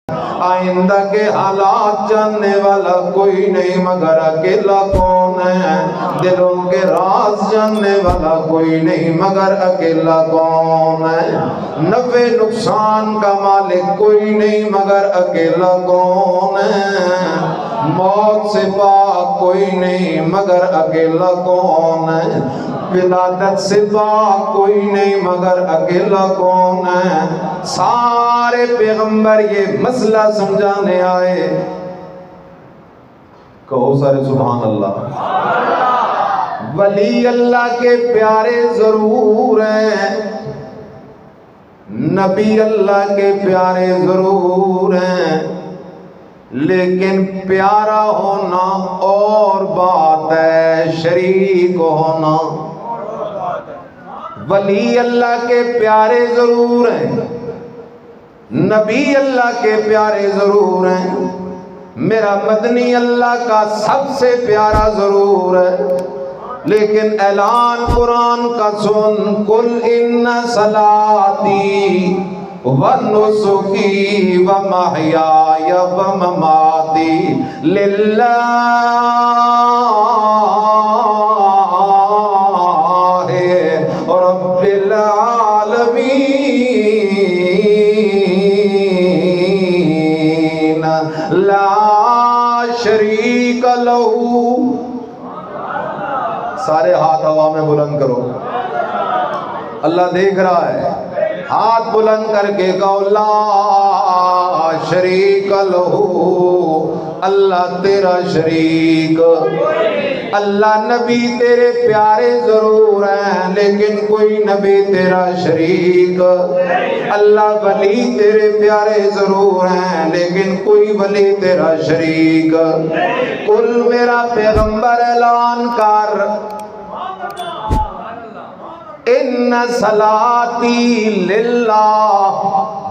آئندہ کے حالات جاننے والا کوئی نہیں مگر اکیلا کون ہے؟ دلوں کے راز جاننے والا کوئی نہیں مگر اکیلا کون ہے؟ نفع نقصان کا مالک کوئی نہیں مگر اکیلا کون ہے؟ موت سے پاک کوئی نہیں مگر اکیلا کون ہے؟ ولادت سے پاک کوئی نہیں مگر اکیلا کون ہے؟ سارے پیغمبر یہ مسئلہ سمجھانے آئے. کہو سارے سبحان اللہ. ولی اللہ کے پیارے ضرور ہیں، نبی اللہ کے پیارے ضرور ہیں، لیکن پیارا ہونا اور بات ہے، شریک ہونا. ولی اللہ کے پیارے ضرور ہیں، نبی اللہ کے پیارے ضرور ہیں، میرا مدنی اللہ کا سب سے پیارا ضرور ہے، لیکن اعلان قرآن کا سن. قل ان صلاتی ونسکی ومحیای ومماتی للہ رب العالمین لا شریک لہ. سارے ہاتھ ہوا میں بلند کرو. اللہ دیکھ رہا ہے. ہاتھ بلند کر کے کہو لا شریک لہ. اللہ تیرا شریک. اللہ نبی تیرے پیارے ضرور ہیں لیکن کوئی نبی تیرا شریک. اللہ ولی تیرے پیارے ضرور ہیں لیکن کوئی ولی تیرا شریک. کل میرا پیغمبر اعلان کر ان صلاتی للہ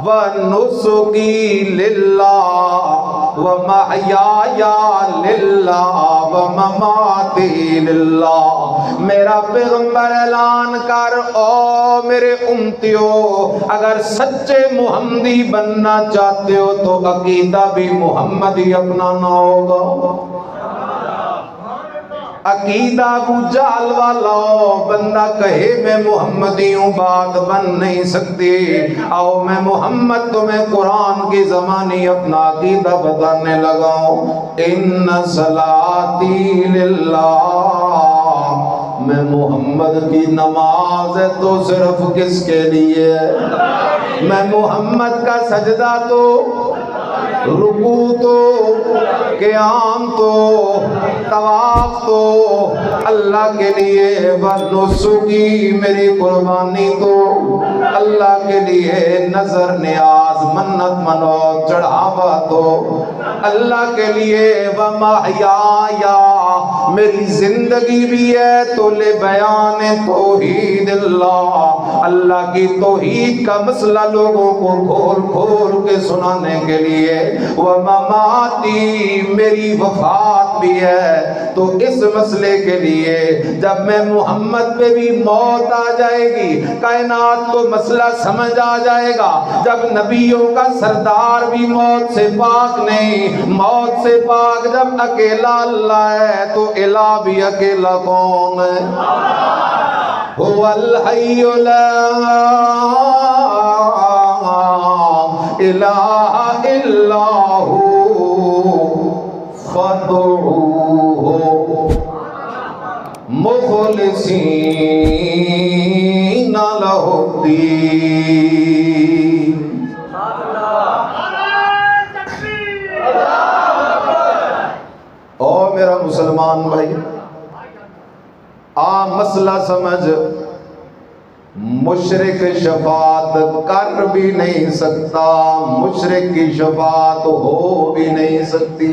ونسکی للہ ومحیای للہ ومماتی للہ. میرا پیغمبر اعلان کر او میرے امتیو، اگر سچے محمدی بننا چاہتے ہو تو عقیدہ بھی محمدی اپنانا ہوگا. عقیدہ ابو جہل والا ہو، بندہ کہے میں محمدی ہوں، بات بن نہیں سکتی. آؤ میں محمد تمہیں قرآن کی زمانی اپنا عقیدہ بتانے لگا ہوں. ان صلاتی للہ، میں محمد کی نماز ہے تو صرف کس کے لیے؟ میں محمد کا سجدہ تو، رکوع تو، قیام تو، طواف تو اللہ کے لیے، ونسکی میری قربانی تو اللہ کے لیے، نظر نیاز منت منو چڑھاوا تو اللہ کے لیے، ومحیای میری زندگی بھی ہے تو لے بیان توحید اللہ، اللہ کی توحید کا مسئلہ لوگوں کو کھول کھول کے سنانے کے لیے، ومماتی میری وفات بھی ہے تو اس مسئلے کے لیے. جب میں محمد پہ بھی موت آ جائے گی کائنات کو مسئلہ سمجھ آ جائے گا. جب نبیوں کا سردار بھی موت سے پاک نہیں، موت سے پاک جب اکیلا اللہ ہے تو الہ بھی اکیلا کون ہے؟ هو الحی لا الہ الا هو فادعوه مخلصین لہ الدین. او میرا مسلمان بھائی، مسئلہ سمجھ. مشرک شفاعت کر بھی نہیں سکتا، مشرک کی شفاعت ہو بھی نہیں سکتی.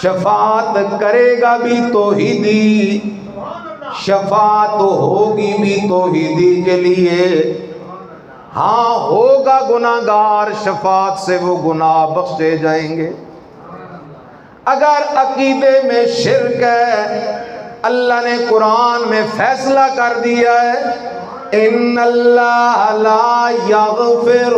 شفاعت کرے گا بھی توحیدی، شفاعت ہوگی بھی توحیدی کے لیے. ہاں ہوگا گناہگار، شفاعت سے وہ گناہ بخشے جائیں گے. اگر عقیدے میں شرک ہے، اللہ نے قرآن میں فیصلہ کر دیا ہے ان اللہ لا یغفر